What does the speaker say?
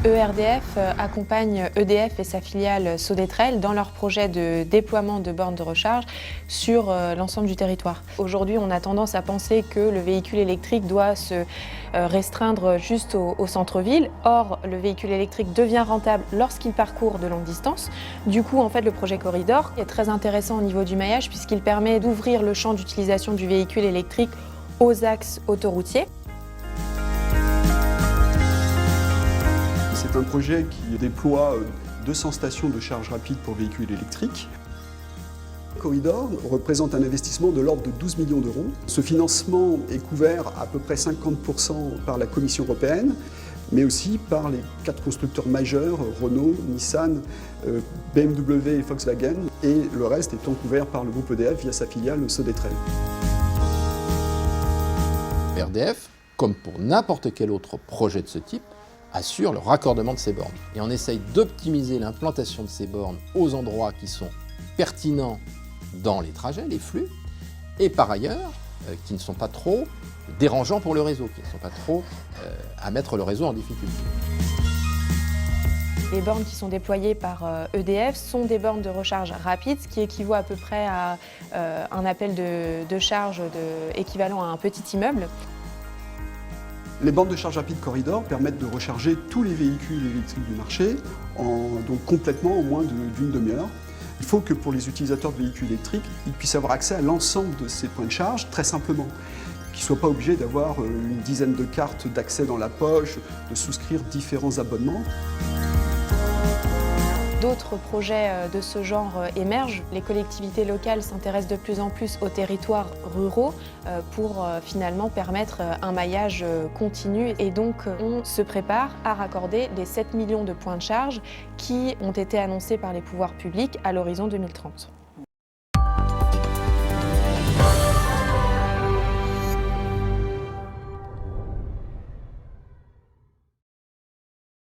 ERDF accompagne EDF et sa filiale Sodetrel dans leur projet de déploiement de bornes de recharge sur l'ensemble du territoire. Aujourd'hui, on a tendance à penser que le véhicule électrique doit se restreindre juste au centre-ville. Or, le véhicule électrique devient rentable lorsqu'il parcourt de longues distances. Du coup, en fait, le projet Corridor est très intéressant au niveau du maillage puisqu'il permet d'ouvrir le champ d'utilisation du véhicule électrique aux axes autoroutiers. C'est un projet qui déploie 200 stations de charge rapide pour véhicules électriques. Corridor représente un investissement de l'ordre de 12 millions d'euros. Ce financement est couvert à peu près 50% par la Commission européenne, mais aussi par les 4 constructeurs majeurs, Renault, Nissan, BMW et Volkswagen, et le reste étant couvert par le groupe EDF via sa filiale Sodetrel. ERDF, comme pour n'importe quel autre projet de ce type, assure le raccordement de ces bornes. Et on essaye d'optimiser l'implantation de ces bornes aux endroits qui sont pertinents dans les trajets, les flux, et par ailleurs, qui ne sont pas trop dérangeants pour le réseau, qui ne sont pas trop à mettre le réseau en difficulté. Les bornes qui sont déployées par EDF sont des bornes de recharge rapide, ce qui équivaut à peu près à un appel de charge équivalent à un petit immeuble. Les bornes de charge rapide Corridor permettent de recharger tous les véhicules électriques du marché, donc complètement en moins d'une demi-heure. Il faut que pour les utilisateurs de véhicules électriques, ils puissent avoir accès à l'ensemble de ces points de charge très simplement. Qu'ils ne soient pas obligés d'avoir une dizaine de cartes d'accès dans la poche, de souscrire différents abonnements. D'autres projets de ce genre émergent. Les collectivités locales s'intéressent de plus en plus aux territoires ruraux pour finalement permettre un maillage continu. Et donc on se prépare à raccorder les 7 millions de points de charge qui ont été annoncés par les pouvoirs publics à l'horizon 2030.